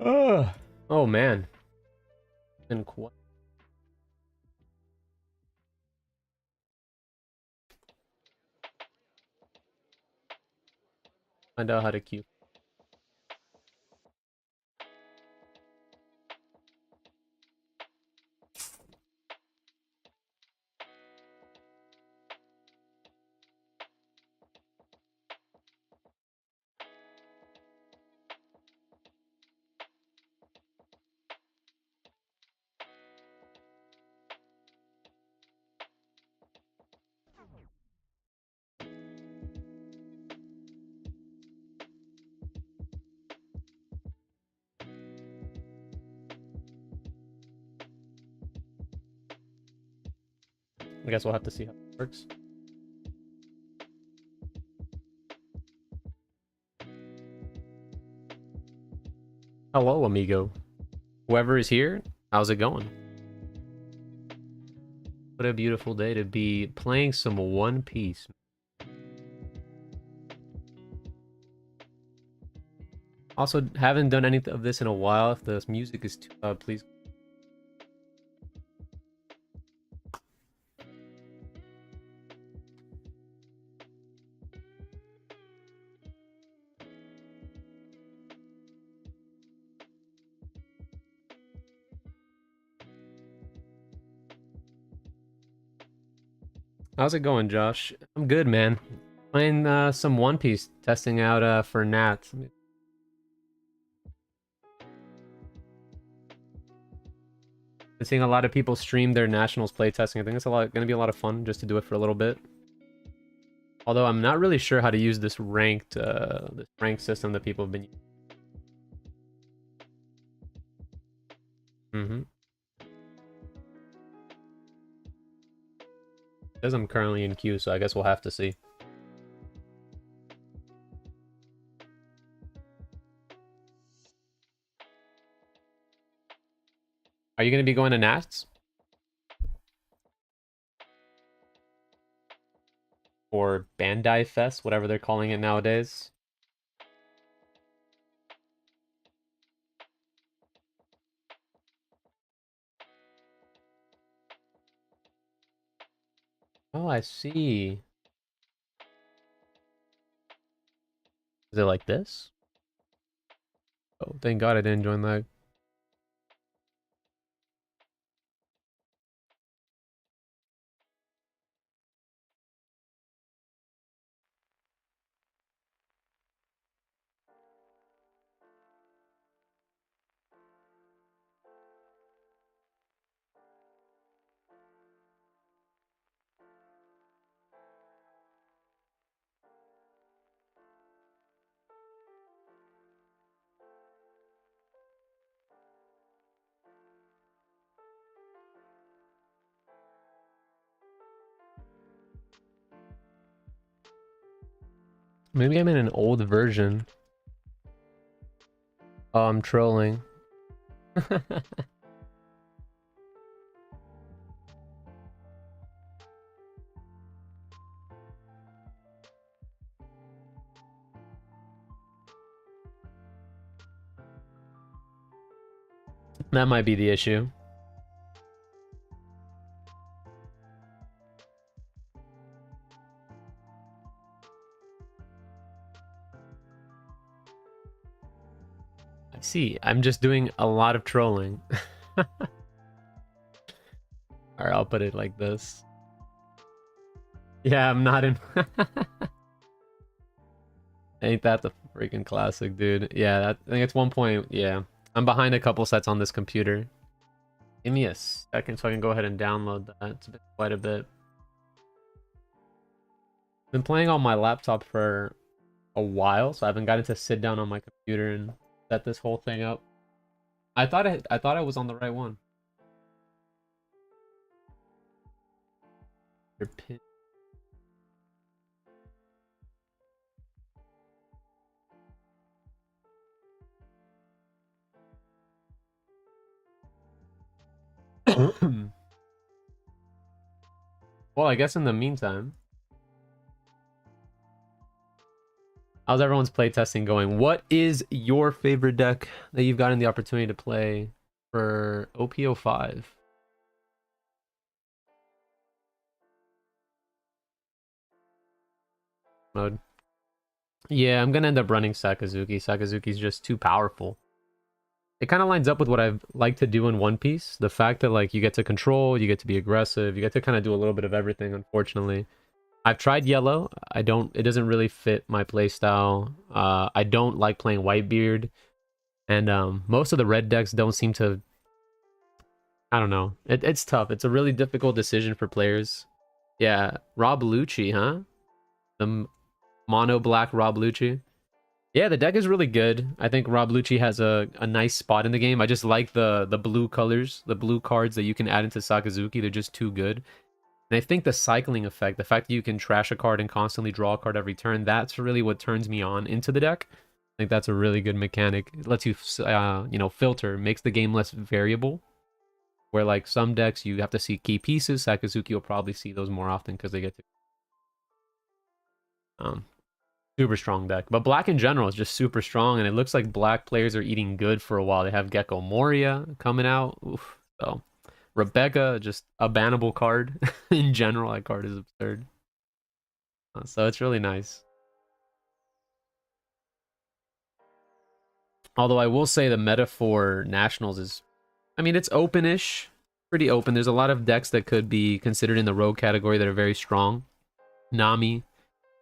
Oh man. Been quite. Find out how to queue. I guess we'll have to see how it works. Hello, amigo. Whoever is here, how's it going? What a beautiful day to be playing some One Piece. Also, haven't done any of this in a while. If the music is too loud, please. How's it going, Josh? I'm good, man. Playing some One Piece, testing out for Nat. Been seeing a lot of people stream their nationals playtesting. I think it's going to be a lot of fun just to do it for a little bit. Although I'm not really sure how to use this ranked system that people have been using. Says I'm currently in queue, so I guess we'll have to see. Are you going to be going to Nats? Or Bandai Fest, whatever they're calling it nowadays? Oh, I see. Is it like this? Oh, thank God I didn't join that. Maybe I'm in an old version. Oh, I'm trolling. That might be the issue. I see. I'm just doing a lot of trolling. Alright, I'll put it like this. Yeah, I'm not in... Ain't that the freaking classic, dude? Yeah, I think it's 1 point. Yeah. I'm behind a couple sets on this computer. Give me a second so I can go ahead and download that. It's been quite a bit. Been playing on my laptop for a while, so I haven't gotten to sit down on my computer and set this whole thing up. I thought I was on the right one. Your pin. Well, I guess in the meantime, How's everyone's playtesting going? What is your favorite deck that you've gotten the opportunity to play for OP05 mode? Yeah, I'm gonna end up running Sakazuki. Sakazuki's just too powerful. It kind of lines up with what I've liked to do in One Piece. The fact that like you get to control, you get to be aggressive, you get to kind of do a little bit of everything, unfortunately. I've tried yellow. It doesn't really fit my playstyle. I don't like playing Whitebeard. And most of the red decks don't seem to, I don't know. It's tough. It's a really difficult decision for players. Yeah, Rob Lucci, huh? The mono black Rob Lucci. Yeah, the deck is really good. I think Rob Lucci has a nice spot in the game. I just like the blue colors, the blue cards that you can add into Sakazuki. They're just too good. And I think the cycling effect, the fact that you can trash a card and constantly draw a card every turn, that's really what turns me on into the deck. I think that's a really good mechanic. It lets you, filter, makes the game less variable. Where like some decks you have to see key pieces, Sakazuki will probably see those more often because they get to super strong deck. But black in general is just super strong, and it looks like black players are eating good for a while. They have Gecko Moria coming out. Oof. So Rebecca, just a bannable card in general. That card is absurd. So it's really nice. Although I will say the meta for Nationals is, I mean, it's open-ish. Pretty open. There's a lot of decks that could be considered in the rogue category that are very strong. Nami,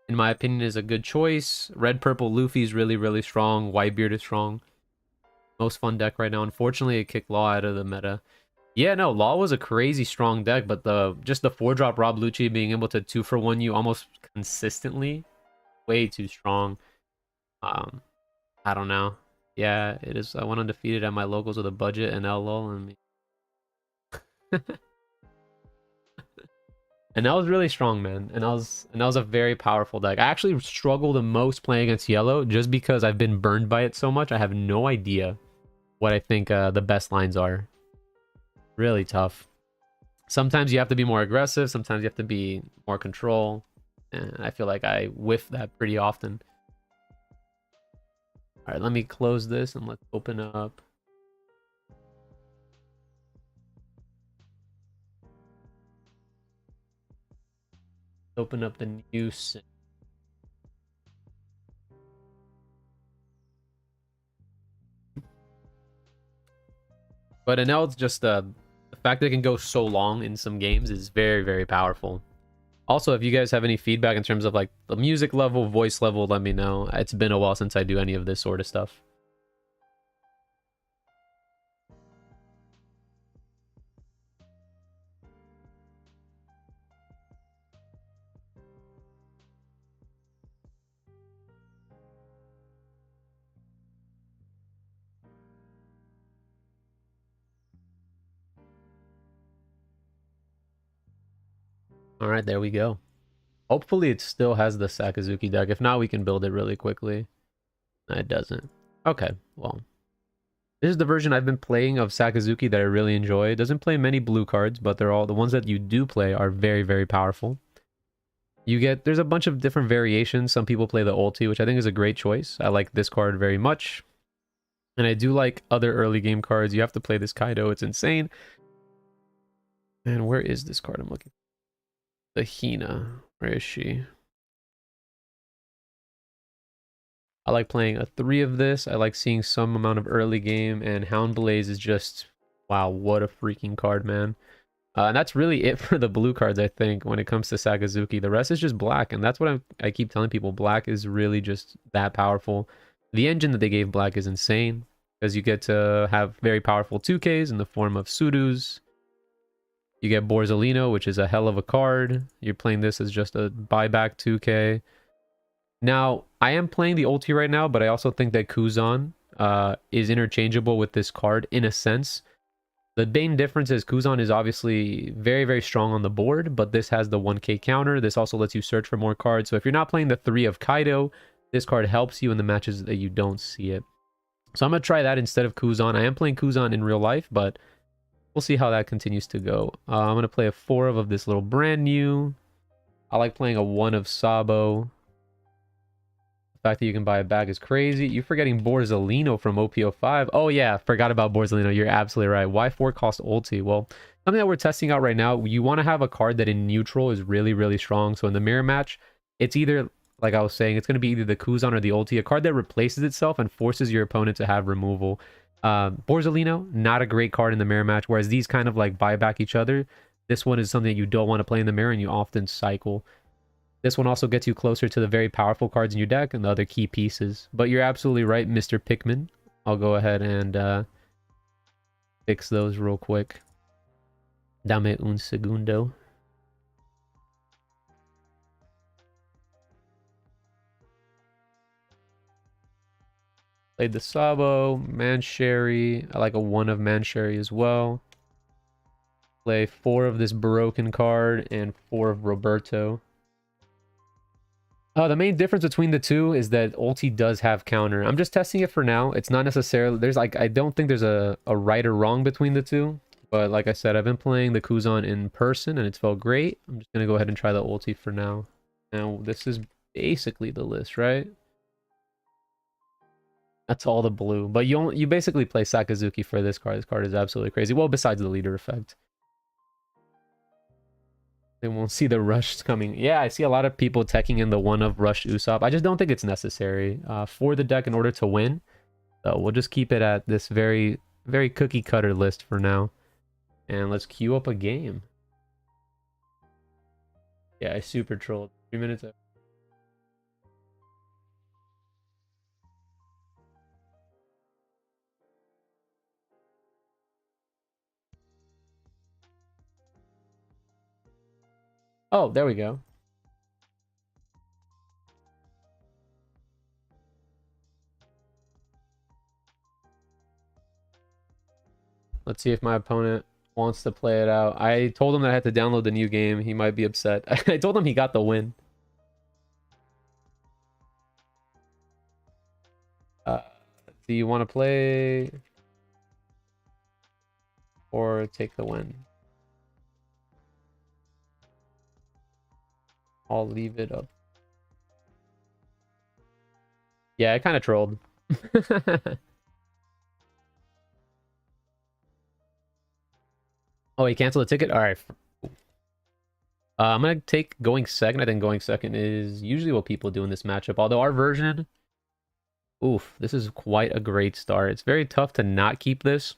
in my opinion, is a good choice. Red Purple Luffy is really, really strong. Whitebeard is strong. Most fun deck right now. Unfortunately, it kicked Law out of the meta. Yeah, no, Law was a crazy strong deck, but just the 4-drop Rob Lucci being able to 2-for-1 you almost consistently, way too strong. I don't know. Yeah, it is. I went undefeated at my locals with a budget and LOL and and that was really strong, man. And that was a very powerful deck. I actually struggle the most playing against yellow just because I've been burned by it so much. I have no idea what I think the best lines are. Really tough. Sometimes you have to be more aggressive. Sometimes you have to be more control. And I feel like I whiff that pretty often. All right, let me close this and let's open up. Open up the new sim. But now it's just the fact that it can go so long in some games is very, very powerful. Also, if you guys have any feedback in terms of like the music level, voice level, let me know. It's been a while since I do any of this sort of stuff. All right, there we go. Hopefully it still has the Sakazuki deck. If not, we can build it really quickly. No, it doesn't. Okay, well. This is the version I've been playing of Sakazuki that I really enjoy. It doesn't play many blue cards, but they're all the ones that you do play are very, very powerful. There's a bunch of different variations. Some people play the ulti, which I think is a great choice. I like this card very much. And I do like other early game cards. You have to play this Kaido. It's insane. And where is this card I'm looking? The Hina. Where is she? I like playing a 3 of this. I like seeing some amount of early game. And Hound Blaze is just, wow, what a freaking card, man. And that's really it for the blue cards, I think, when it comes to Sakazuki. The rest is just black, and that's what I keep telling people. Black is really just that powerful. The engine that they gave black is insane, because you get to have very powerful 2Ks in the form of Sudus. You get Borzolino, which is a hell of a card. You're playing this as just a buyback 2K. Now, I am playing the ulti right now, but I also think that Kuzan is interchangeable with this card in a sense. The main difference is Kuzan is obviously very, very strong on the board, but this has the 1K counter. This also lets you search for more cards. So if you're not playing the 3 of Kaido, this card helps you in the matches that you don't see it. So I'm going to try that instead of Kuzan. I am playing Kuzan in real life, but we'll see how that continues to go. I'm going to play a 4 of this little brand new. I like playing a 1 of Sabo. The fact that you can buy it back is crazy. You're forgetting Borzolino from OPO5. Oh yeah, forgot about Borzolino. You're absolutely right. Why 4 cost ulti? Well, something that we're testing out right now, you want to have a card that in neutral is really, really strong. So in the mirror match, it's either, like I was saying, it's going to be either the Kuzan or the ulti, a card that replaces itself and forces your opponent to have removal. Borzolino, not a great card in the mirror match, whereas these kind of like buy back each other. This one is something that you don't want to play in the mirror and you often cycle. This one also gets you closer to the very powerful cards in your deck and the other key pieces. But you're absolutely right, Mr. Pikmin. I'll go ahead and fix those real quick. Dame un segundo. Played the Sabo, Mancherry. I like a 1 of Mancherry as well. Play 4 of this Broken card and 4 of Roberto. The main difference between the two is that ulti does have counter. I'm just testing it for now. It's not necessarily... There's like... I don't think there's a right or wrong between the two. But like I said, I've been playing the Kuzan in person and it's felt great. I'm just going to go ahead and try the ulti for now. Now, this is basically the list, right? That's all the blue. But you basically play Sakazuki for this card. This card is absolutely crazy. Well, besides the leader effect. They won't see the rush coming. Yeah, I see a lot of people teching in the 1 of Rush Usopp. I just don't think it's necessary for the deck in order to win. So we'll just keep it at this very, very cookie cutter list for now. And let's queue up a game. Yeah, I super trolled. 3 minutes. Oh, there we go. Let's see if my opponent wants to play it out. I told him that I had to download the new game. He might be upset. I told him he got the win. Do you want to play or take the win? I'll leave it up. Yeah, I kind of trolled. Oh, he canceled the ticket? All right. I'm going to take going second. I think going second is usually what people do in this matchup. Although our version... Oof, this is quite a great start. It's very tough to not keep this.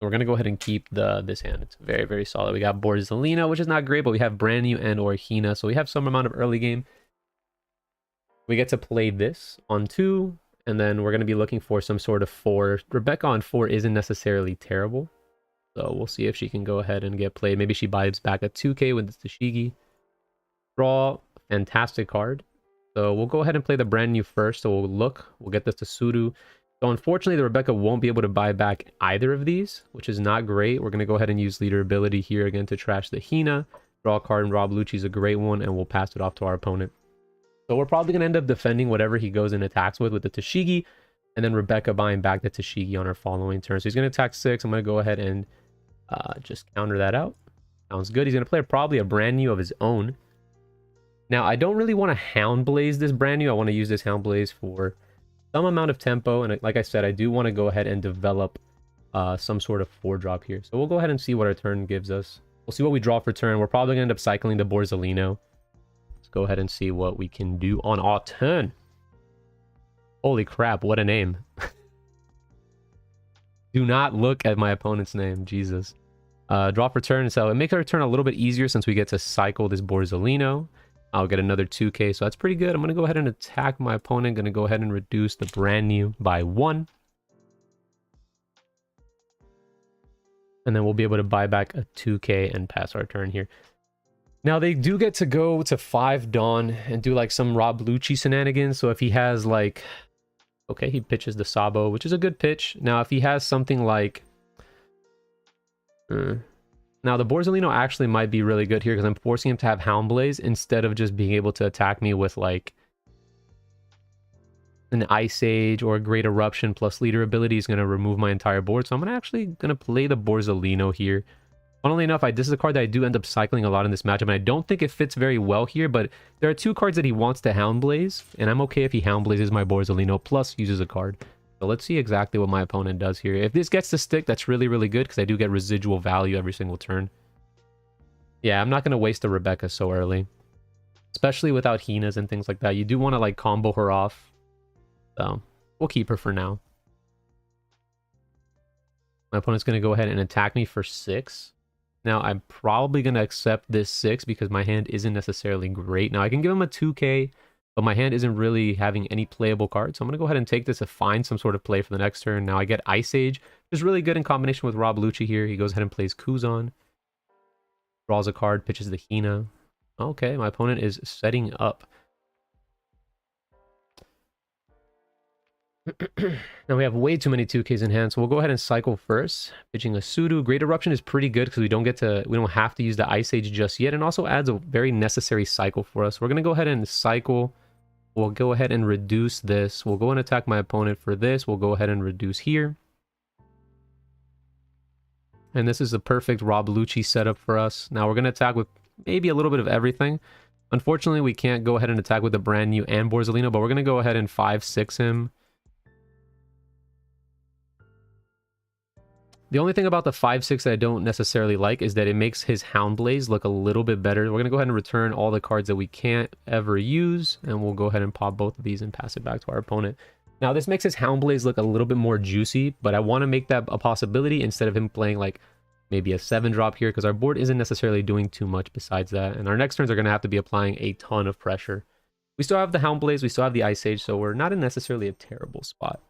We're going to go ahead and keep this hand. It's very, very solid. We got Borzolino, which is not great, but we have brand new and or Hina. So we have some amount of early game. We get to play this on 2, and then we're going to be looking for some sort of 4. Rebecca on 4 isn't necessarily terrible. So we'll see if she can go ahead and get played. Maybe she buys back a 2k with the Tashigi. Draw, fantastic card. So we'll go ahead and play the brand new first. So we'll get this to Suru. So unfortunately, the Rebecca won't be able to buy back either of these, which is not great. We're going to go ahead and use leader ability here again to trash the Hina. Draw a card, and Rob Lucci's a great one, and we'll pass it off to our opponent. So we're probably going to end up defending whatever he goes and attacks with the Tashigi, and then Rebecca buying back the Tashigi on our following turn. So he's going to attack 6. I'm going to go ahead and just counter that out. Sounds good. He's going to play probably a brand new of his own. Now, I don't really want to Hound Blaze this brand new. I want to use this Hound Blaze for some amount of tempo. And like I said, I do want to go ahead and develop some sort of 4-drop here. So we'll go ahead and see what our turn gives us. We'll see what we draw for turn. We're probably going to end up cycling the Borzolino. Let's go ahead and see what we can do on our turn. Holy crap, what a name. Do not look at my opponent's name. Jesus. Draw for turn. So it makes our turn a little bit easier since we get to cycle this Borzolino. I'll get another 2k, so that's pretty good. I'm going to go ahead and attack my opponent. Going to go ahead and reduce the brand new by 1. And then we'll be able to buy back a 2k and pass our turn here. Now, they do get to go to 5 Dawn and do like some Rob Lucci shenanigans. So if he has like... Okay, he pitches the Sabo, which is a good pitch. Now, if he has something like... Now, the Borzolino actually might be really good here because I'm forcing him to have Hound Blaze instead of just being able to attack me with like an Ice Age or a Great Eruption plus leader ability is going to remove my entire board. So I'm actually going to play the Borzolino here. Funnily enough, this is a card that I do end up cycling a lot in this matchup, and I don't think it fits very well here, but there are 2 cards that he wants to Hound Blaze, and I'm okay if he Hound Blazes my Borzolino, plus uses a card. So let's see exactly what my opponent does here. If this gets to stick, that's really, really good, because I do get residual value every single turn. Yeah, I'm not going to waste a Rebecca so early. Especially without Hinas and things like that. You do want to, like, combo her off. So, we'll keep her for now. My opponent's going to go ahead and attack me for 6. Now, I'm probably going to accept this 6 because my hand isn't necessarily great. Now, I can give him a 2k, but my hand isn't really having any playable cards. So I'm going to go ahead and take this to find some sort of play for the next turn. Now, I get Ice Age, which is really good in combination with Rob Lucci here. He goes ahead and plays Kuzan. Draws a card, pitches the Hina. Okay, my opponent is setting up. Now we have way too many 2Ks in hand, so we'll go ahead and cycle first. Pitching a Sudo. Great Eruption is pretty good because we don't have to use the Ice Age just yet, and also adds a very necessary cycle for us. We're gonna go ahead and cycle. We'll go ahead and reduce this. We'll go and attack my opponent for this. We'll go ahead and reduce here. And this is the perfect Rob Lucci setup for us. Now we're gonna attack with maybe a little bit of everything. Unfortunately, we can't go ahead and attack with the brand new and Borzolino, but we're gonna go ahead and 5-6 him. The only thing about the 5-6 that I don't necessarily like is that it makes his Hound Blaze look a little bit better. We're going to go ahead and return all the cards that we can't ever use, and we'll go ahead and pop both of these and pass it back to our opponent. Now, this makes his Hound Blaze look a little bit more juicy, but I want to make that a possibility instead of him playing like maybe a 7-drop here, because our board isn't necessarily doing too much besides that, and our next turns are going to have to be applying a ton of pressure. We still have the Hound Blaze, we still have the Ice Age, so we're not in necessarily a terrible spot.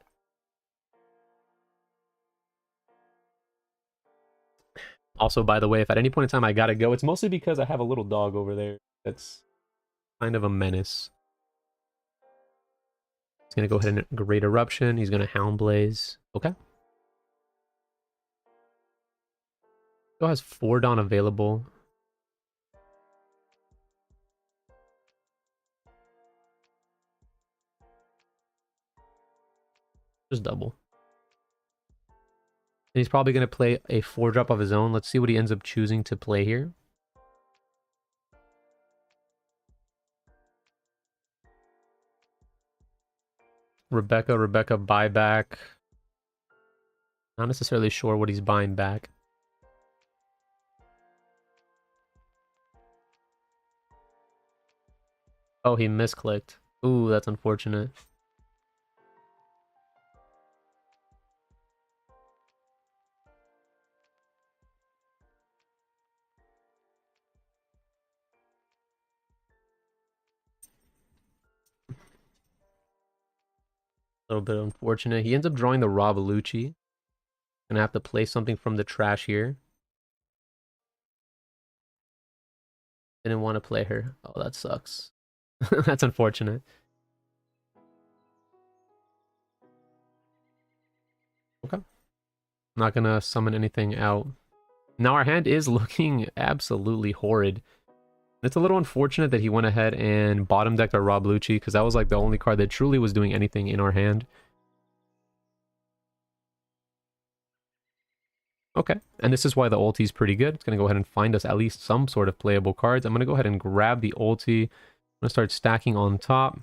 Also, by the way, if at any point in time I gotta go, it's mostly because I have a little dog over there that's kind of a menace. He's gonna go ahead and Great Eruption. He's gonna Hound Blaze. Okay. Still has 4 Dawn available. Just double. And he's probably going to play a 4-drop of his own. Let's see what he ends up choosing to play here. Rebecca buyback. Not necessarily sure what he's buying back. Oh, he misclicked. Ooh, that's unfortunate. A little bit unfortunate. He ends up drawing the Rob Lucci. Gonna have to play something from the trash here. Didn't want to play her. Oh, that sucks. That's unfortunate. Okay. Not gonna summon anything out. Now our hand is looking absolutely horrid. It's a little unfortunate that he went ahead and bottom decked our Rob Lucci, because that was like the only card that truly was doing anything in our hand. Okay, and this is why the ulti is pretty good. It's going to go ahead and find us at least some sort of playable cards. I'm going to go ahead and grab the ulti. I'm going to start stacking on top. I'm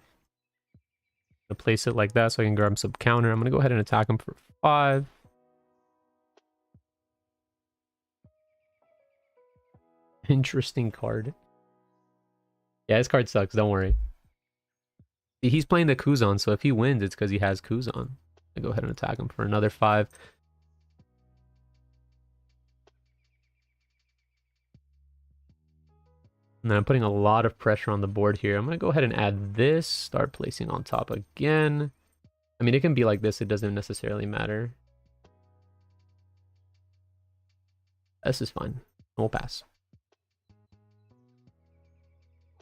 going to place it like that so I can grab some counter. I'm going to go ahead and attack him for 5. Interesting card. Yeah, this card sucks, don't worry. He's playing the Kuzan, so if he wins, it's because he has Kuzan. I go ahead and attack him for another 5. And then I'm putting a lot of pressure on the board here. I'm going to go ahead and add this, start placing on top again. I mean, it can be like this, it doesn't necessarily matter. This is fine. We'll pass.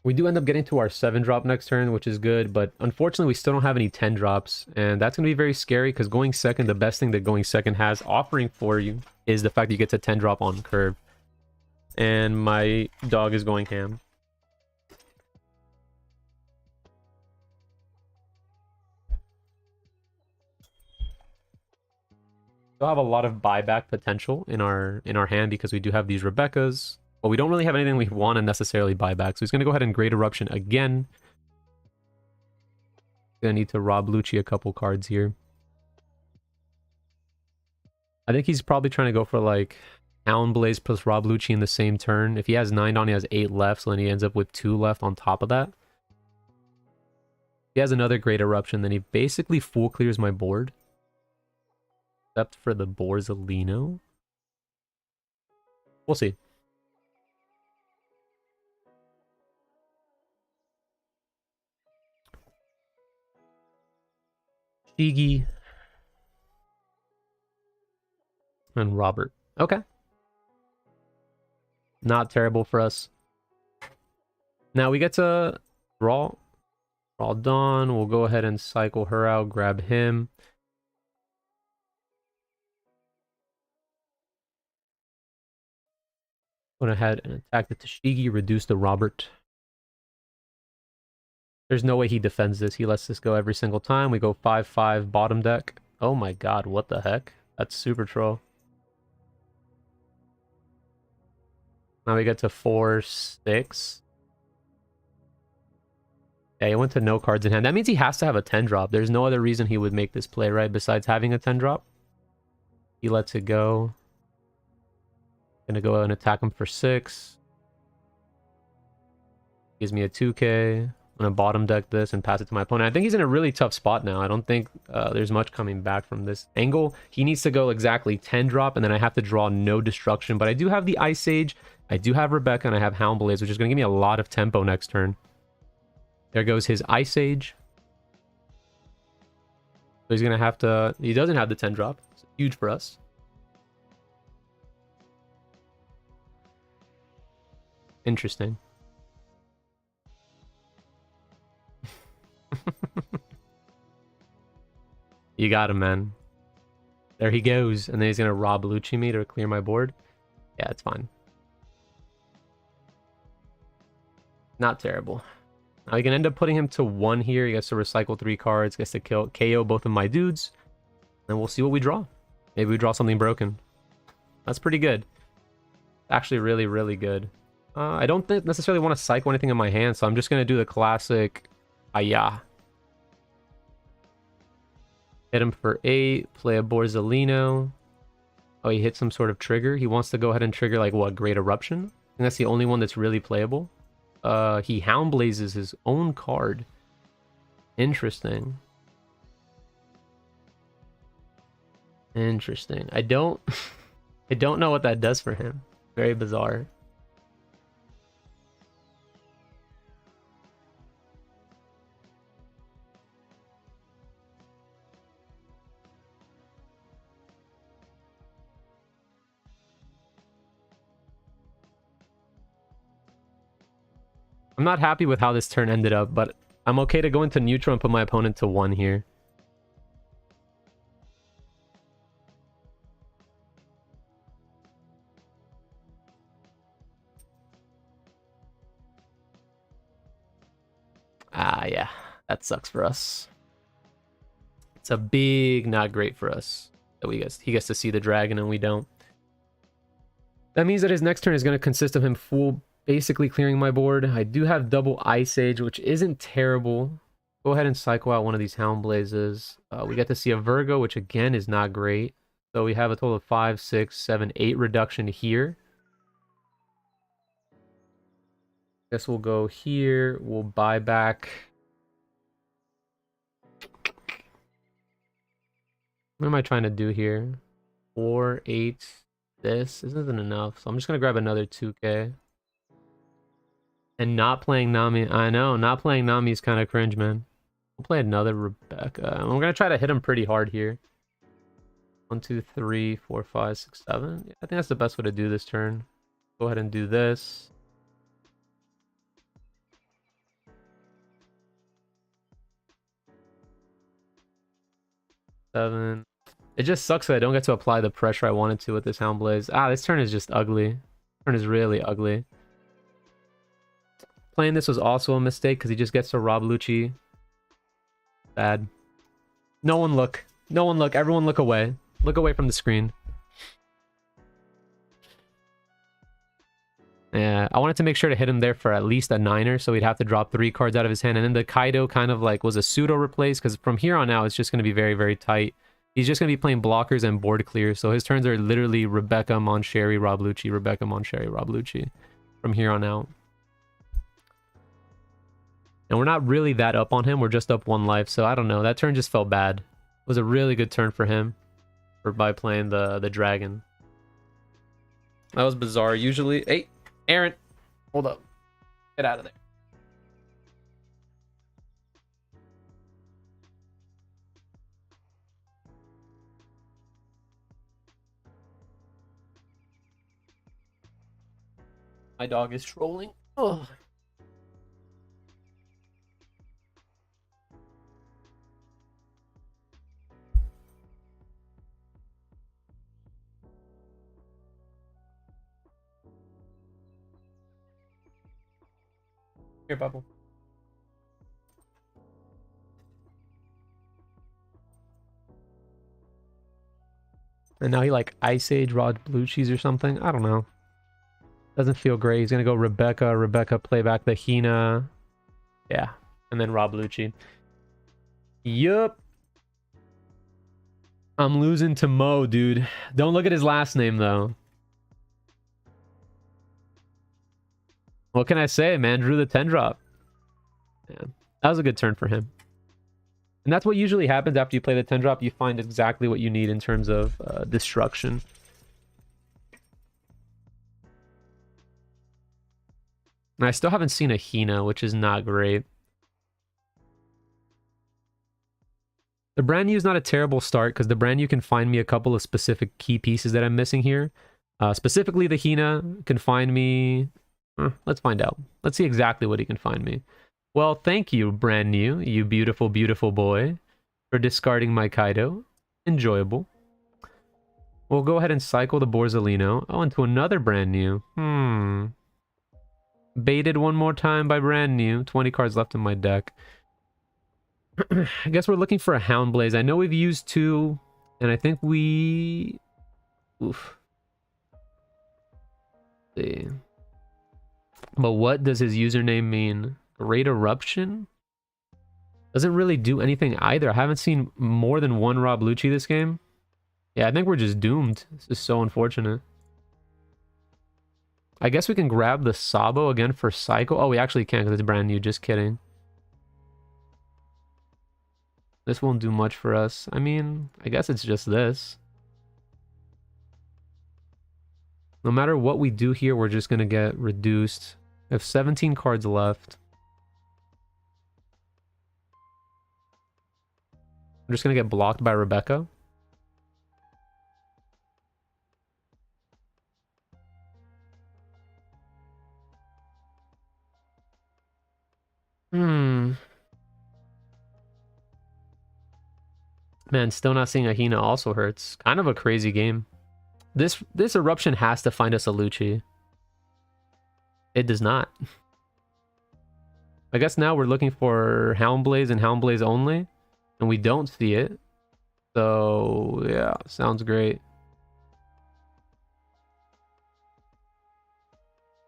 We do end up getting to our 7-drop next turn, which is good, but unfortunately we still don't have any 10 drops, and that's going to be very scary because going second, the best thing that going second has offering for you is the fact that you get to 10 drop on curve. And my dog is going ham. We'll have a lot of buyback potential in our hand because we do have these Rebeccas. But we don't really have anything we want to necessarily buy back. So he's going to go ahead and Great Eruption again. Gonna need to rob Lucci a couple cards here. I think he's probably trying to go for like Houndblaze plus Rob Lucci in the same turn. If he has 9 on, he has 8 left, so then he ends up with 2 left on top of that. If he has another Great Eruption, then he basically full clears my board. Except for the Borzolino. We'll see. Shigi. And Robert. Okay. Not terrible for us. Now we get to draw. Draw Dawn. We'll go ahead and cycle her out, grab him. Went ahead and attacked the Tashigi, reduced the Robert. There's no way he defends this. He lets this go every single time. We go 5-5 bottom deck. Oh my god, what the heck? That's super troll. Now we get to 4-6. Yeah, he went to no cards in hand. That means he has to have a 10 drop. There's no other reason he would make this play, right? Besides having a 10 drop. He lets it go. Gonna go and attack him for 6. Gives me a 2k. I'm gonna bottom deck this and pass it to my opponent. I think he's in a really tough spot now. I don't think there's much coming back from this angle. He needs to go exactly 10 drop, and then I have to draw no destruction. But I do have the Ice Age, I do have Rebecca, and I have Houndblaze, which is gonna give me a lot of tempo next turn. There goes his Ice Age. So he's gonna have to... He doesn't have the 10 drop. It's huge for us. Interesting. You got him, man. There he goes. And then he's gonna rob Lucci me to clear my board. Yeah, it's fine. Not terrible. Now you can end up putting him to 1 here. He gets to recycle 3 cards. Gets to KO both of my dudes. And we'll see what we draw. Maybe we draw something broken. That's pretty good. Actually really, really good. I don't necessarily want to cycle anything in my hand, so I'm just going to do the classic Aya. Hit him for 8, play a Borzolino. Oh, he hit some sort of trigger. He wants to go ahead and trigger, like, what, Great Eruption? I think that's the only one that's really playable. He Houndblazes his own card. Interesting. Interesting. I don't know what that does for him. Very bizarre. I'm not happy with how this turn ended up, but I'm okay to go into neutral and put my opponent to 1 here. Ah, yeah. That sucks for us. It's a big not great for us. That he gets to see the dragon and we don't. That means that his next turn is going to consist of him basically clearing my board. I do have double Ice Age, which isn't terrible. Go ahead and cycle out one of these Houndblazes. We get to see a Virgo, which again is not great. So we have a total of 5, 6, 7, 8 reduction here. Guess we'll go here. We'll buy back. What am I trying to do here? 4, 8. This isn't enough. So I'm just going to grab another 2k. And not playing Nami. I know, not playing Nami is kind of cringe, man. We'll play another Rebecca. I'm going to try to hit him pretty hard here. 1, 2, 3, 4, 5, 6, 7. Yeah, I think that's the best way to do this turn. Go ahead and do this. Seven. It just sucks that I don't get to apply the pressure I wanted to with this Houndblaze. Ah, this turn is just ugly. This turn is really ugly. Playing this was also a mistake because he just gets to rob Lucci. Bad. No one look. No one look. Everyone look away. Look away from the screen. Yeah, I wanted to make sure to hit him there for at least a 9er, so he'd have to drop 3 cards out of his hand. And then the Kaido kind of like was a pseudo replace, because from here on out, it's just going to be very, very tight. He's just going to be playing blockers and board clear, so his turns are literally Rebecca, Moncherry, Rob Lucci, Rebecca, Moncherry, Rob Lucci from here on out. And we're not really that up on him, we're just up 1 life, so I don't know. That turn just felt bad. It was a really good turn for him by playing the dragon. That was bizarre. Usually... Hey! Aaron, hold up. Get out of there. My dog is trolling. Oh. Here, Bubble. And now he like Ice Age Rod Blue Cheese or something. I don't know. Doesn't feel great. He's gonna go Rebecca. Rebecca play back the Hina. Yeah. And then Rob Lucci. Yup. I'm losing to Mo, dude. Don't look at his last name though. What can I say, man? Drew the 10 drop. Yeah, that was a good turn for him. And that's what usually happens after you play the 10 drop. You find exactly what you need in terms of destruction. And I still haven't seen a Hina, which is not great. The brand new is not a terrible start, because the brand new can find me a couple of specific key pieces that I'm missing here. Specifically, the Hina can find me... let's find out. Let's see exactly what he can find me. Well, thank you, brand new, you beautiful, beautiful boy, for discarding my Kaido. Enjoyable. We'll go ahead and cycle the Borzolino. Oh, into another brand new. Baited one more time by brand new. 20 cards left in my deck. I guess we're looking for a Houndblaze. I know we've used 2, and I think we... Oof. Let's see. But what does his username mean? Great Eruption? Doesn't really do anything either. I haven't seen more than 1 Rob Lucci this game. Yeah, I think we're just doomed. This is so unfortunate. I guess we can grab the Sabo again for Cycle. Oh, we actually can't because it's brand new. Just kidding. This won't do much for us. I mean, I guess it's just this. No matter what we do here, we're just going to get reduced. We have 17 cards left. I'm just going to get blocked by Rebecca. Man, still not seeing a Hina also hurts. Kind of a crazy game. This Eruption has to find us a Lucci. It does not. I guess now we're looking for Houndblaze and Houndblaze only. And we don't see it. So, yeah, sounds great.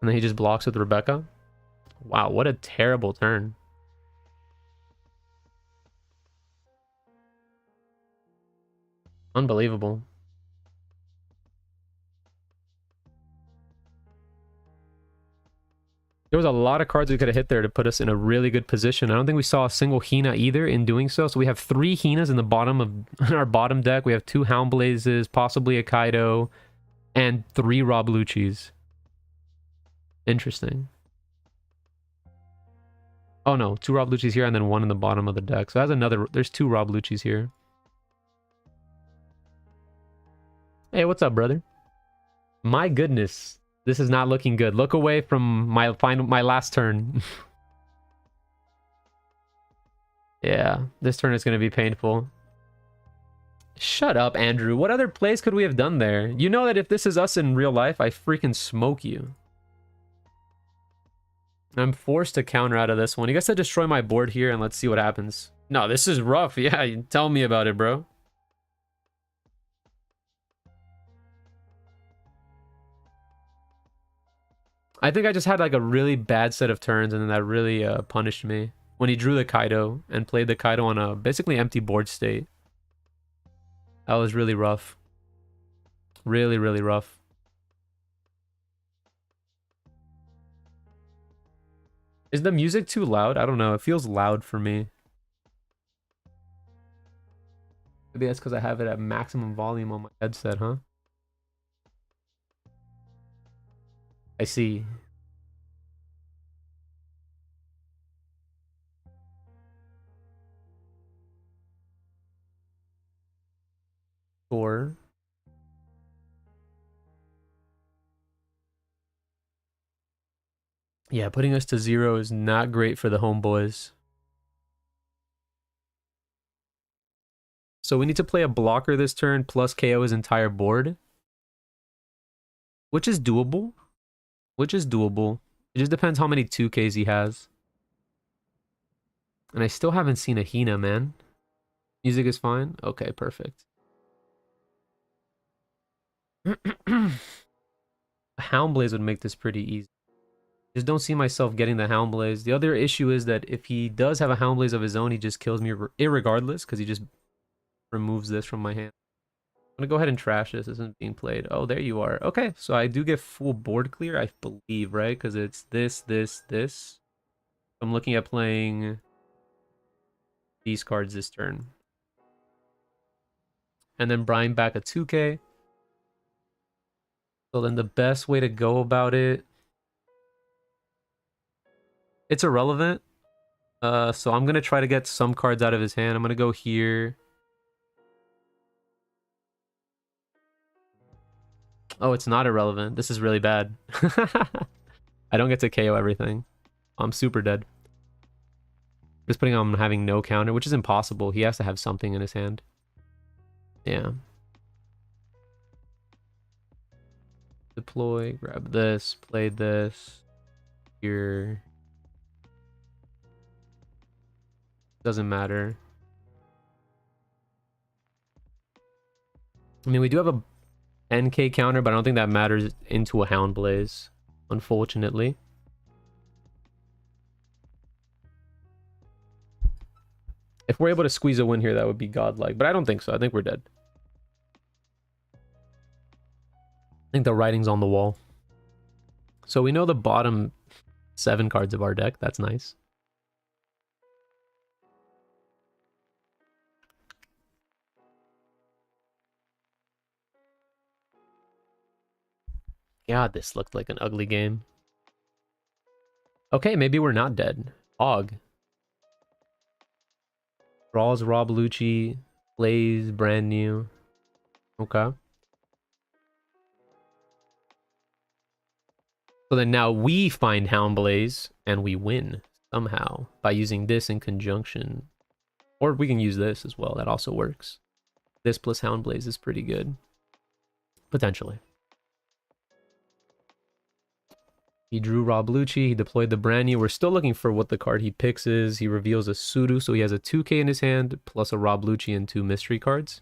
And then he just blocks with Rebecca. Wow, what a terrible turn. Unbelievable. There was a lot of cards we could have hit there to put us in a really good position. I don't think we saw a single Hina either in doing so. So we have 3 Hinas in the bottom of our bottom deck. We have 2 Houndblazes, possibly a Kaido, and 3 Rob Luccis. Interesting. Oh no, 2 Rob Luccis here and then 1 in the bottom of the deck. So that's another... There's 2 Rob Luccis here. Hey, what's up, brother? My goodness. This is not looking good. Look away from my last turn. Yeah, this turn is going to be painful. Shut up, Andrew. What other plays could we have done there? You know that if this is us in real life, I freaking smoke you. I'm forced to counter out of this one. You guys said destroy my board here and let's see what happens. No, this is rough. Yeah, tell me about it, bro. I think I just had like a really bad set of turns, and then that really punished me when he drew the Kaido and played the Kaido on a basically empty board state. That was really rough. Really, really rough. Is the music too loud? I don't know. It feels loud for me. Maybe that's because I have it at maximum volume on my headset, huh? I see. Or yeah, putting us to 0 is not great for the homeboys. So we need to play a blocker this turn plus KO his entire board. Which is doable. Which is doable. It just depends how many 2Ks he has. And I still haven't seen a Hina, man. Music is fine? Okay, perfect. Houndblaze would make this pretty easy. Just don't see myself getting the Houndblaze. The other issue is that if he does have a Houndblaze of his own, he just kills me irregardless because he just removes this from my hand. I'm gonna go ahead and trash this. This isn't being played. Oh, there you are. Okay, so I do get full board clear, I believe, right? Because it's this, this, this. I'm looking at playing these cards this turn. And then buying back a 2K. So then the best way to go about it... It's irrelevant. So I'm going to try to get some cards out of his hand. I'm going to go here. Oh, it's not irrelevant. This is really bad. I don't get to KO everything. I'm super dead. Just putting on having no counter, which is impossible. He has to have something in his hand. Yeah. Deploy, grab this, play this. Here. Doesn't matter. I mean, we do have a NK counter, but I don't think that matters into a Houndblaze, unfortunately. If we're able to squeeze a win here, that would be godlike, but I don't think so. I think we're dead. I think the writing's on the wall. So we know the bottom 7 cards of our deck. That's nice. God, this looked like an ugly game. Okay, maybe we're not dead. Og. Draws Rob Lucci. Plays brand new. Okay. So then now we find Houndblaze and we win somehow by using this in conjunction. Or we can use this as well. That also works. This plus Houndblaze is pretty good. Potentially. He drew Rob Lucci. He deployed the brand new. We're still looking for what the card he picks is. He reveals a Sudu, so he has a 2K in his hand, plus a Rob Lucci and 2 mystery cards.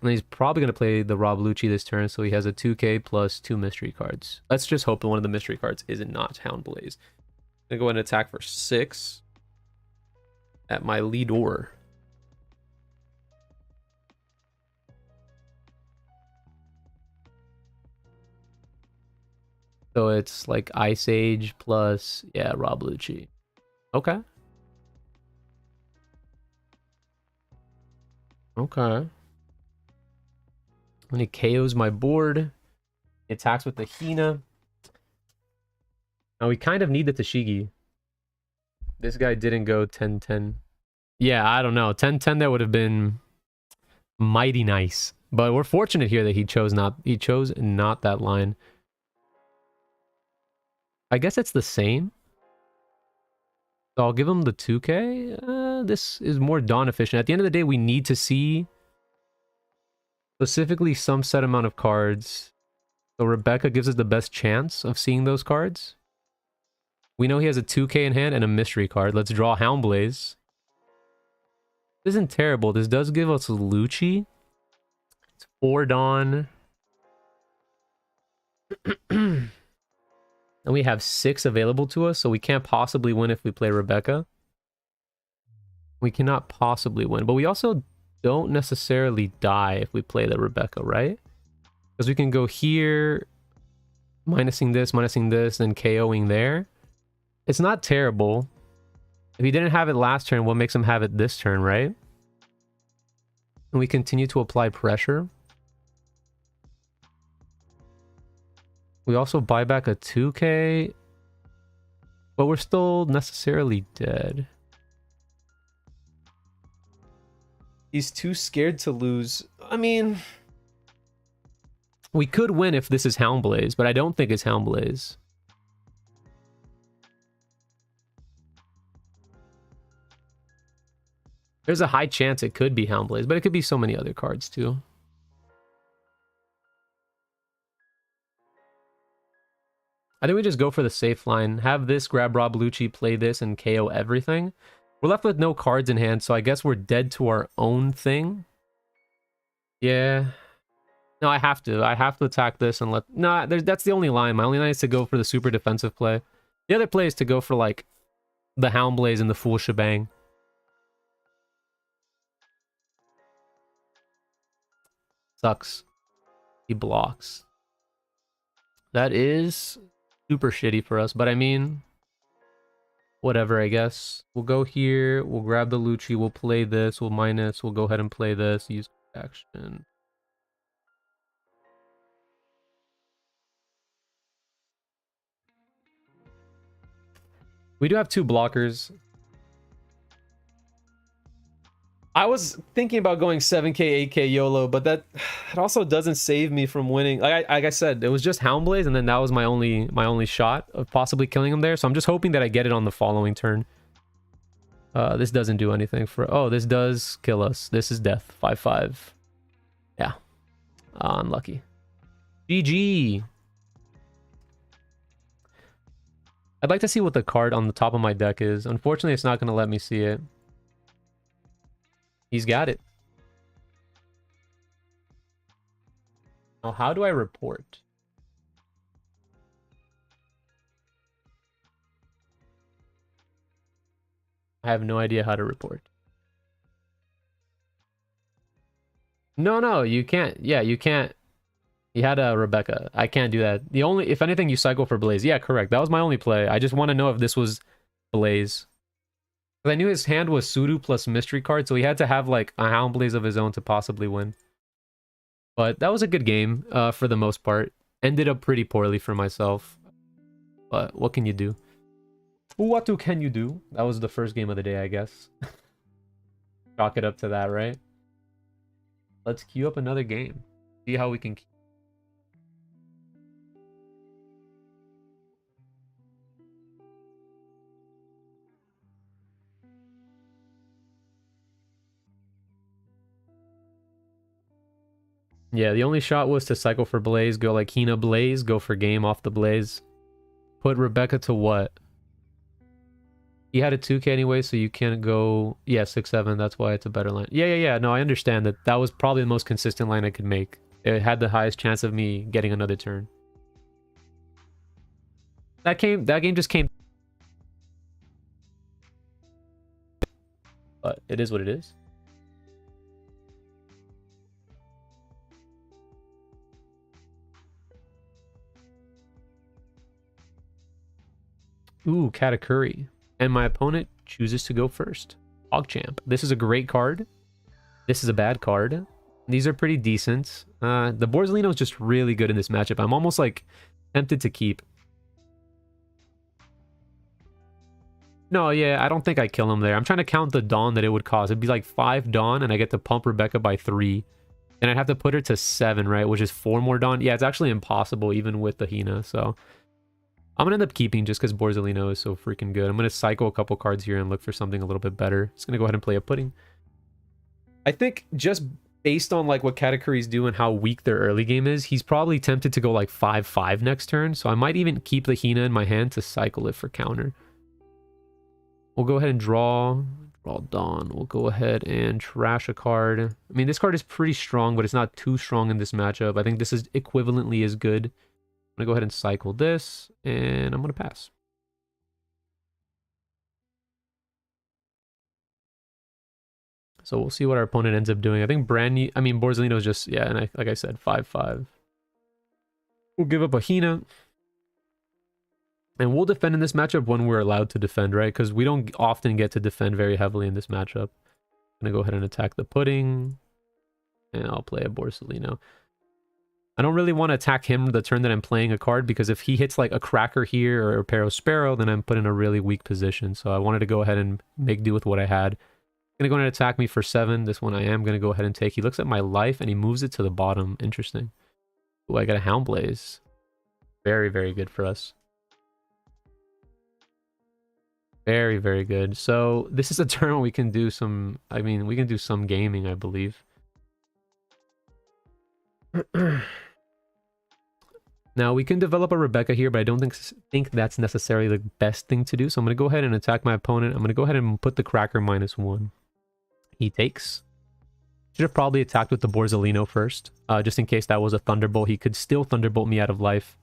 And he's probably going to play the Rob Lucci this turn, so he has a 2K plus 2 mystery cards. Let's just hope that one of the mystery cards is not Houndblaze. I'm going to go ahead and attack for 6 at my leader. So it's like Ice Age plus, yeah, Rob Lucci. Okay. Okay. When he KOs my board, he attacks with the Hina. Now we kind of need the Tashigi. This guy didn't go 10-10. Yeah, I don't know. 10-10 that would have been mighty nice. But we're fortunate here that he chose not that line. I guess it's the same. So I'll give him the 2K. This is more Dawn efficient. At the end of the day, we need to see specifically some set amount of cards. So Rebecca gives us the best chance of seeing those cards. We know he has a 2K in hand and a mystery card. Let's draw Houndblaze. This isn't terrible. This does give us Lucci. It's 4 Dawn. And we have 6 available to us, so we can't possibly win if we play Rebecca. We cannot possibly win, but we also don't necessarily die if we play the Rebecca, right? Because we can go here, minusing this, then KOing there. It's not terrible. If he didn't have it last turn, what makes him have it this turn, right? And we continue to apply pressure. We also buy back a 2k, but we're still necessarily dead. He's too scared to lose. I mean, we could win if this is Houndblaze, but I don't think it's Houndblaze. There's a high chance it could be Houndblaze, but it could be so many other cards too. I think we just go for the safe line. Have this, grab Rob Lucci, play this, and KO everything. We're left with no cards in hand, so I guess we're dead to our own thing. Yeah. No, I have to. I have to attack this and let... No, that's the only line. My only line is to go for the super defensive play. The other play is to go for, like, the Houndblaze and the full shebang. Sucks. He blocks. That is super shitty for us, but I mean, whatever, I guess. We'll go here, we'll grab the Lucci, we'll play this, we'll minus, we'll go ahead and play this, use action. We do have 2 blockers. I was thinking about going 7k, 8k YOLO, but that it also doesn't save me from winning. Like I said, it was just Houndblaze, and then that was my only shot of possibly killing him there. So I'm just hoping that I get it on the following turn. This doesn't do anything for... Oh, this does kill us. This is death. 5-5. Yeah. Unlucky. GG. I'd like to see what the card on the top of my deck is. Unfortunately, it's not going to let me see it. He's got it. Now, how do I report? I have no idea how to report. No, you can't. Yeah, you can't. You had a Rebecca. I can't do that. The only... If anything, you cycle for Blaze. Yeah, correct. That was my only play. I just want to know if this was Blaze. I knew his hand was Sudo plus mystery card, so he had to have like a Houndblaze of his own to possibly win. But that was a good game for the most part. Ended up pretty poorly for myself. But what can you do? What can you do? That was the first game of the day, I guess. Chalk it up to that, right? Let's queue up another game. See how we can... Yeah, the only shot was to cycle for Blaze, go like Hina Blaze, go for game off the Blaze. Put Rebecca to what? He had a 2k anyway, so you can't go... Yeah, 6-7, that's why it's a better line. Yeah, no, I understand that. That was probably the most consistent line I could make. It had the highest chance of me getting another turn. That game just came... But it is what it is. Ooh, Katakuri. And my opponent chooses to go first. PogChamp. This is a great card. This is a bad card. These are pretty decent. The Borzolino is just really good in this matchup. I'm almost like tempted to keep. No, yeah, I don't think I kill him there. I'm trying to count the Dawn that it would cost. It'd be like 5 Dawn, and I get to pump Rebecca by 3. And I'd have to put her to 7, right? Which is 4 more Dawn. Yeah, it's actually impossible even with the Hina, so... I'm going to end up keeping just because Borzolino is so freaking good. I'm going to cycle a couple cards here and look for something a little bit better. Just going to go ahead and play a Pudding. I think just based on like what Katakuri's do and how weak their early game is, he's probably tempted to go like 5-5 next turn. So I might even keep the Hina in my hand to cycle it for counter. We'll go ahead and draw Dawn. We'll go ahead and trash a card. I mean, this card is pretty strong, but it's not too strong in this matchup. I think this is equivalently as good. going to go ahead and cycle this, and I'm going to pass. So we'll see what our opponent ends up doing. I think Borzolino is just, yeah, and like I said, 5-5. We'll give up a Hina. And we'll defend in this matchup when we're allowed to defend, right? Because we don't often get to defend very heavily in this matchup. I'm going to go ahead and attack the pudding. And I'll play a Borzolino. I don't really want to attack him the turn that I'm playing a card, because if he hits like a Cracker here or a Parosparrow, then I'm put in a really weak position. So I wanted to go ahead and make do with what I had. Going to go ahead and attack me for 7. This one I am going to go ahead and take. He looks at my life and he moves it to the bottom. Interesting. Oh, I got a Houndblaze. Very, very good for us. Very, very good. So this is a turn where we can do some, we can do some gaming, I believe. Now, we can develop a Rebecca here, but I don't think that's necessarily the best thing to do. So I'm going to go ahead and attack my opponent. I'm going to go ahead and put the Cracker -1. He takes. Should have probably attacked with the Borzolino first, just in case that was a Thunderbolt. He could still Thunderbolt me out of life.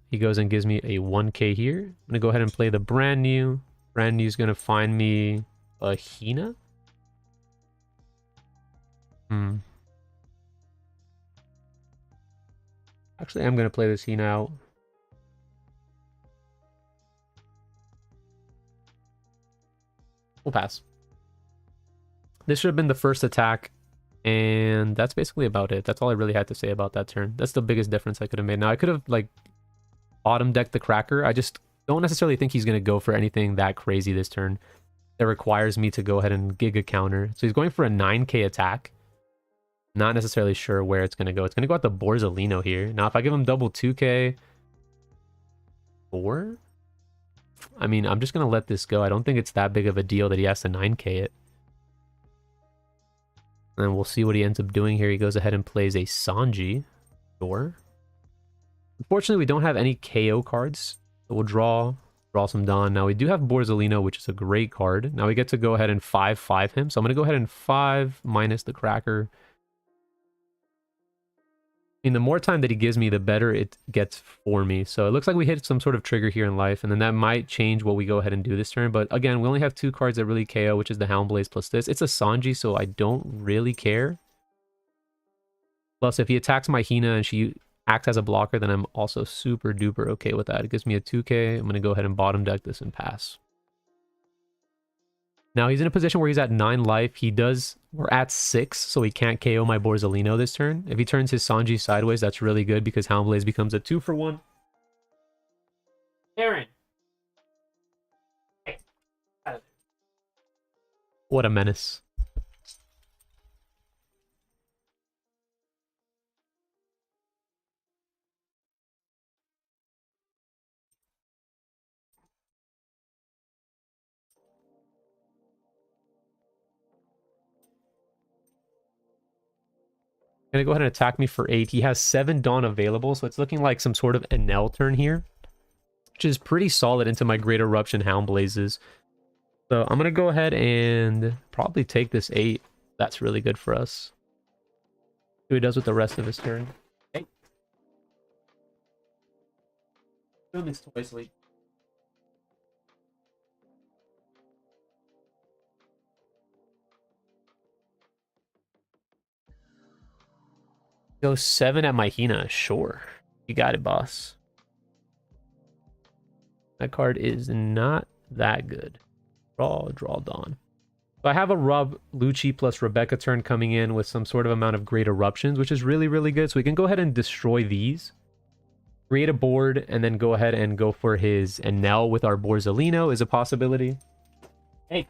He goes and gives me a 1k here. I'm going to go ahead and play the brand new. Brand new is going to find me a Hina. Actually, I'm going to play this Hina out. We'll pass. This should have been the first attack. And that's basically about it. That's all I really had to say about that turn. That's the biggest difference I could have made. Now, I could have, like, bottom decked the Cracker. I just don't necessarily think he's going to go for anything that crazy this turn that requires me to go ahead and Giga counter. So he's going for a 9k attack. Not necessarily sure where it's going to go. It's going to go at the Borzolino here. Now, if I give him double 2k... 4? I mean, I'm just going to let this go. I don't think it's that big of a deal that he has to 9k it. And we'll see what he ends up doing here. He goes ahead and plays a Sanji. Sure. Unfortunately, we don't have any KO cards. So we'll draw some Dawn. Now, we do have Borzolino, which is a great card. Now, we get to go ahead and 5-5 him. So I'm going to go ahead and 5 minus the Cracker. I mean, the more time that he gives me, the better it gets for me. So it looks like we hit some sort of trigger here in life, and then that might change what we go ahead and do this turn. But again, we only have 2 cards that really KO, which is the Houndblaze plus this. It's a Sanji, so I don't really care. Plus, if he attacks my Hina and she acts as a blocker, then I'm also super duper okay with that. It gives me a 2k. I'm going to go ahead and bottom deck this and pass. Now, he's in a position where he's at 9 life. We're at 6, so he can't KO my Borzolino this turn. If he turns his Sanji sideways, that's really good because Houndblaze becomes a 2-for-1. Aaron! Hey. What a menace. Gonna go ahead and attack me for 8. He has 7 Dawn available, so it's looking like some sort of Enel turn here, which is pretty solid into my Great Eruption Houndblazes. So I'm gonna go ahead and probably take this 8. That's really good for us. See what he does with the rest of his turn. Hey. Doing this twice late. Go 7 at my Hina. Sure. You got it, boss. That card is not that good. Draw Dawn. So I have a Lucci plus Rebecca turn coming in with some sort of amount of Great Eruptions, which is really, really good. So we can go ahead and destroy these. Create a board, and then go ahead and go for his Enel with our Borzolino is a possibility. Hey.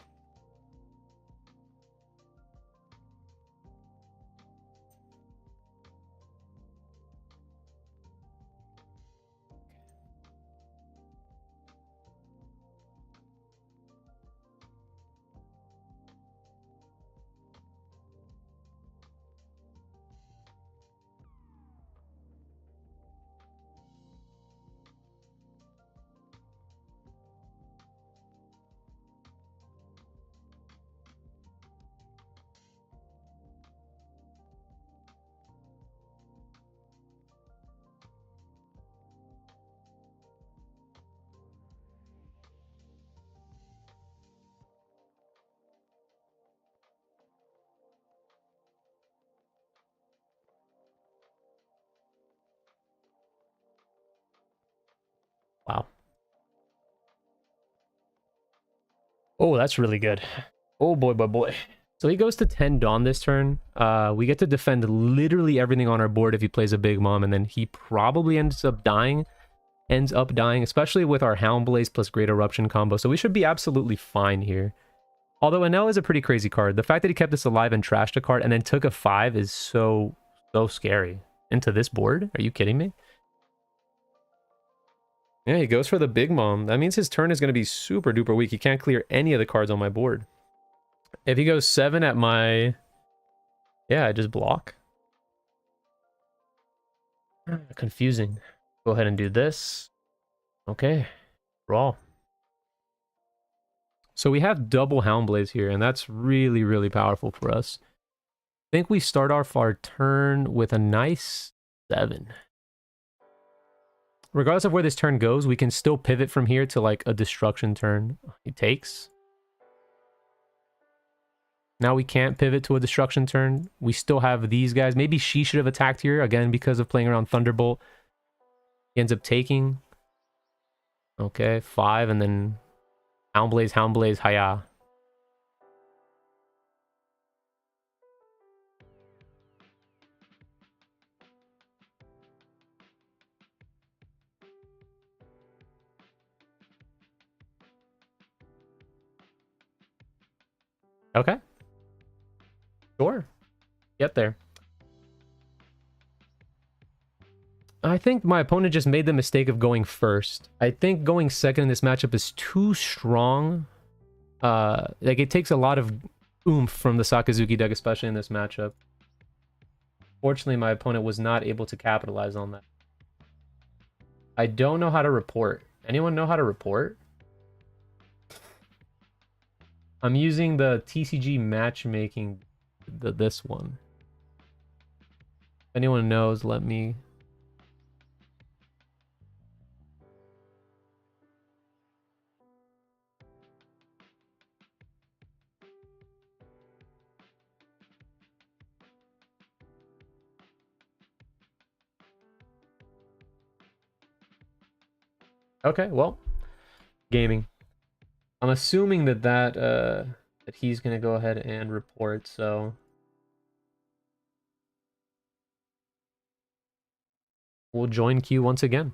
Wow. Oh, that's really good. Oh boy, boy, boy. So he goes to 10 Dawn this turn. We get to defend literally everything on our board if he plays a Big Mom, and then he probably ends up dying, especially with our Hound Blaze plus Great Eruption combo. So we should be absolutely fine here. Although Enel is a pretty crazy card. The fact that he kept us alive and trashed a card and then took a 5 is so scary. Into this board? Are you kidding me? Yeah, he goes for the Big Mom. That means his turn is going to be super duper weak. He can't clear any of the cards on my board. If he goes 7 at my... Yeah, I just block. Confusing. Go ahead and do this. Okay. Draw. So we have double Hound Blaze here, and that's really, really powerful for us. I think we start off our turn with a nice 7. Regardless of where this turn goes, we can still pivot from here to like a destruction turn. He takes. Now we can't pivot to a destruction turn. We still have these guys. Maybe she should have attacked here, again, because of playing around Thunderbolt. He ends up taking. Okay, 5, and then Hound Blaze, Haya. Okay. Sure. Get there. I think my opponent just made the mistake of going first. I think going second in this matchup is too strong. Like, it takes a lot of oomph from the Sakazuki deck, especially in this matchup. Fortunately, my opponent was not able to capitalize on that. I don't know how to report. Anyone know how to report? I'm using the TCG matchmaking, this one. If anyone knows, let me... Okay, well, gaming. I'm assuming that he's gonna go ahead and report, so we'll join queue once again.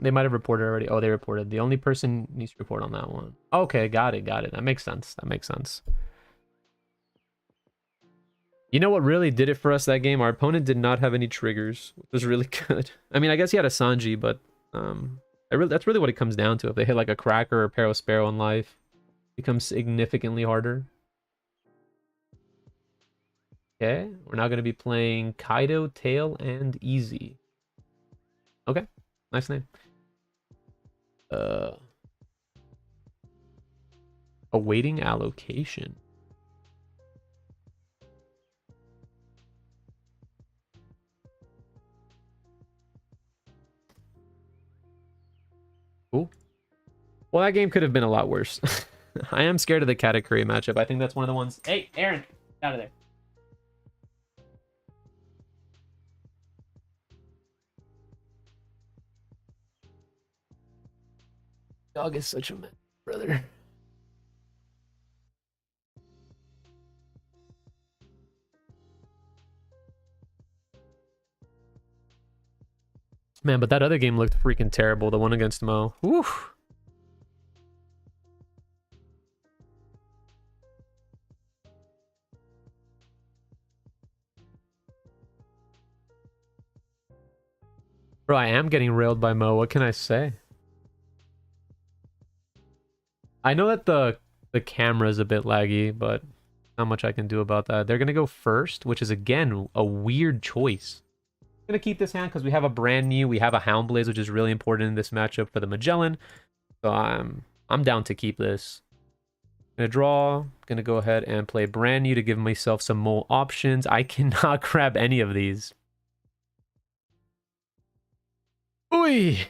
They might have reported already. Oh, they reported. The only person needs to report on that one. Okay, got it, got it. That makes sense. That makes sense. You know what really did it for us that game? Our opponent did not have any triggers, which was really good. I mean, I guess he had a Sanji, but that's really what it comes down to. If they hit like a Cracker or Parasparrow in life, it becomes significantly harder. Okay, we're now going to be playing Kaido, Tail, and Easy. Okay, nice name. Awaiting allocation. Cool. Well, that game could have been a lot worse. I am scared of the Katakuri matchup. I think that's one of the ones... Hey, Aaron! Out of there. Dog is such a man, brother. Man, but that other game looked freaking terrible. The one against Mo. Woo! Bro, I am getting railed by Mo. What can I say? I know that the camera's a bit laggy, but not much I can do about that. They're going to go first, which is, again, a weird choice. I'm going to keep this hand because we have a brand new, we have a Hound Blaze, which is really important in this matchup for the Magellan. So I'm down to keep this. Gonna draw, gonna go ahead and play brand new to give myself some more options. I cannot grab any of these. Oy!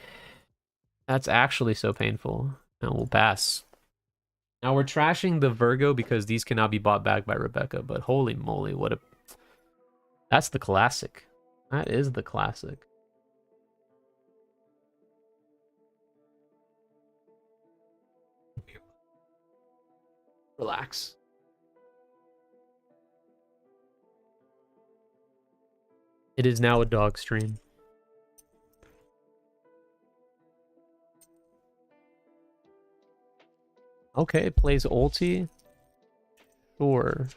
That's actually so painful. And we'll pass. Now we're trashing the Virgo because these cannot be bought back by Rebecca, but holy moly, what a... That's the classic. That is the classic. Relax. It is now a dog stream. Okay, plays ulti. Sure.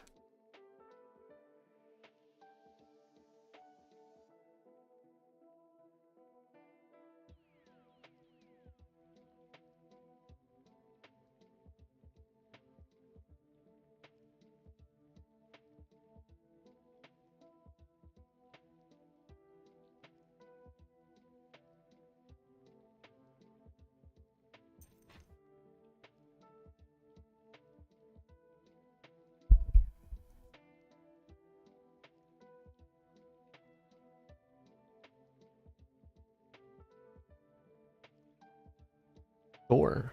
Sure.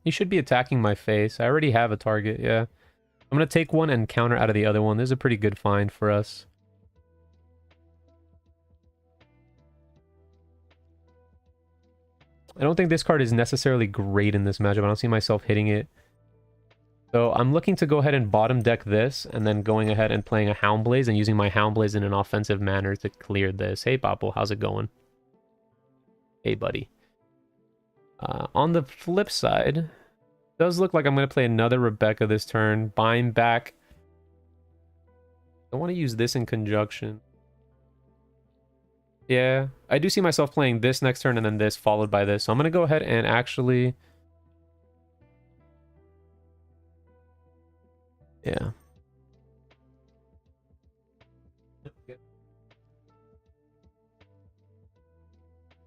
He should be attacking my face. I already have a target, yeah. I'm going to take one and counter out of the other one. This is a pretty good find for us. I don't think this card is necessarily great in this matchup. I don't see myself hitting it. So I'm looking to go ahead and bottom deck this, and then going ahead and playing a Houndblaze and using my Houndblaze in an offensive manner to clear this. Hey, Papo, how's it going? Hey, buddy. On the flip side, it does look like I'm going to play another Rebecca this turn. Bind back. I want to use this in conjunction. Yeah, I do see myself playing this next turn and then this followed by this. So I'm going to go ahead and actually... Yeah.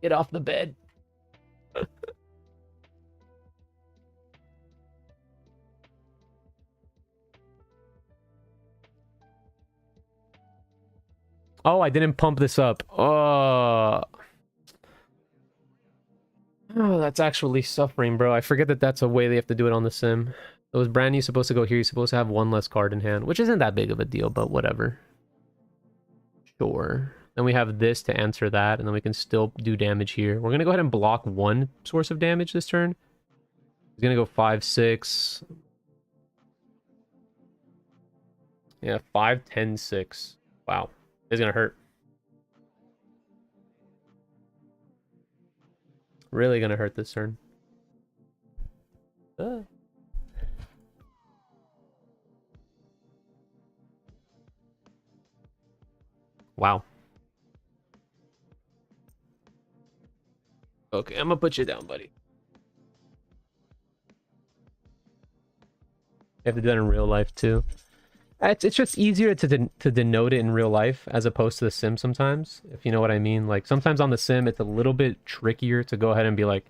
Get off the bed. Oh, I didn't pump this up. Oh, that's actually suffering, bro. I forget that that's a way they have to do it on the sim. It was brand new, supposed to go here. You're supposed to have one less card in hand, which isn't that big of a deal, but whatever. Sure. Then we have this to answer that, and then we can still do damage here. We're going to go ahead and block one source of damage this turn. He's going to go 5, 6. Yeah, 5, 10, 6. Wow. It's going to hurt. Really going to hurt this turn. Wow. Okay, I'm gonna put you down, buddy. You have to do that in real life too. It's just easier to denote it in real life as opposed to the sim sometimes, if you know what I mean. Like sometimes on the sim, it's a little bit trickier to go ahead and be like,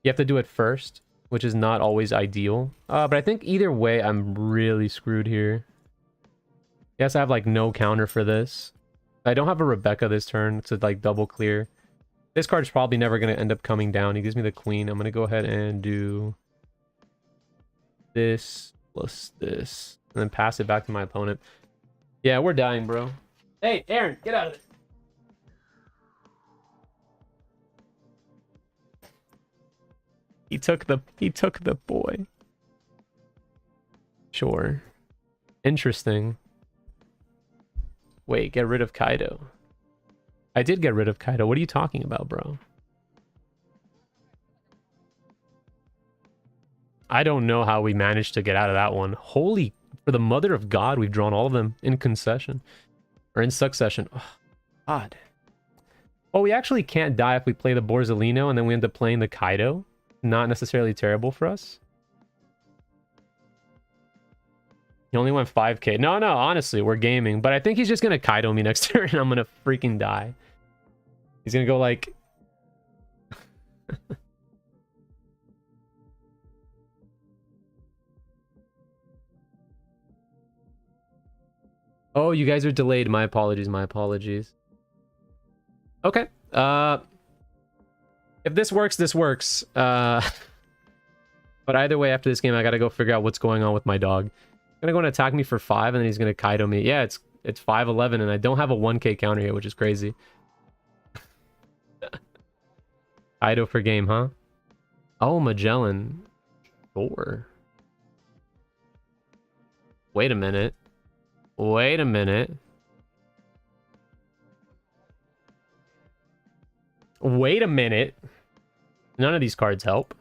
you have to do it first, which is not always ideal. But I think either way, I'm really screwed here. Yes, I have like no counter for this. I don't have a Rebecca this turn to like double clear. This card is probably never going to end up coming down. He gives me the queen. I'm going to go ahead and do this plus this. And then pass it back to my opponent. Yeah, we're dying, bro. Hey, Aaron, get out of it. He took the boy. Sure. Interesting. Wait, get rid of Kaido. I did get rid of Kaido. What are you talking about, bro? I don't know how we managed to get out of that one. Holy, for the mother of God, we've drawn all of them in concession. Or in succession. Oh, God. Oh, we actually can't die if we play the Borzolino and then we end up playing the Kaido. Not necessarily terrible for us. He only went 5k. No, honestly, we're gaming. But I think he's just going to Kaido me next turn and I'm going to freaking die. He's going to go like... Oh, you guys are delayed. My apologies. My apologies. Okay. If this works, this works. But either way, after this game, I gotta go figure out what's going on with my dog. He's gonna go and attack me for 5, and then he's gonna Kaido me. Yeah, it's 5-11, and I don't have a 1k counter here, which is crazy. Kaido for game, huh? Oh, Magellan. Sure. Wait a minute. Wait a minute. Wait a minute. None of these cards help.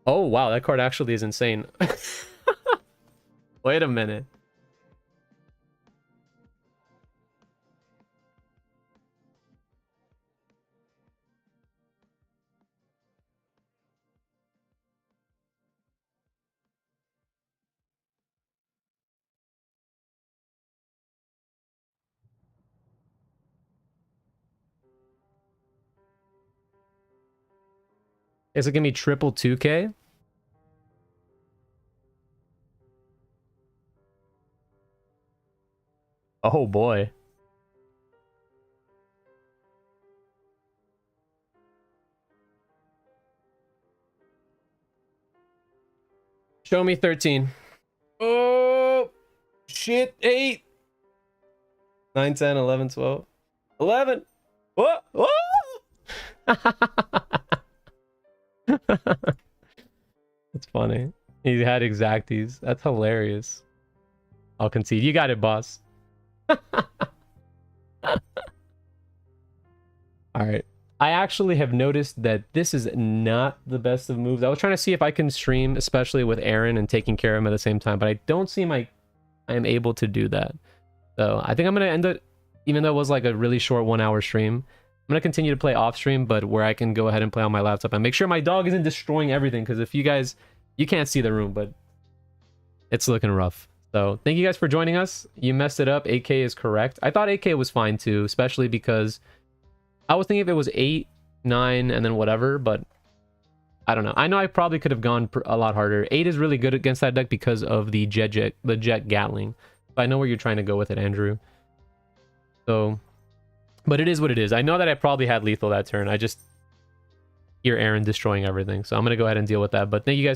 Oh, wow, that card actually is insane. Wait a minute. Is it gonna be triple 2k? Oh boy. Show me 13. Oh shit. 8 9 10 11 12 11. What? What? That's funny. He had exacties. That's hilarious. I'll concede. You got it, boss. All right. I actually have noticed that this is not the best of moves. I was trying to see if I can stream, especially with Aaron and taking care of him at the same time, but I don't seem like I am able to do that. So I think I'm going to end it, even though it was like a really short 1-hour stream. I'm going to continue to play off stream, but where I can go ahead and play on my laptop and make sure my dog isn't destroying everything. Because if you guys, you can't see the room, but it's looking rough. So thank you guys for joining us. You messed it up. 8k is correct. I thought 8k was fine too, especially because I was thinking if it was 8, 9, and then whatever, but I don't know. I know I probably could have gone a lot harder. 8 is really good against that deck because of the jet Gatling. But I know where you're trying to go with it, Andrew. So, but it is what it is. I know that I probably had lethal that turn. I just hear Aaron destroying everything. So I'm going to go ahead and deal with that. But thank you guys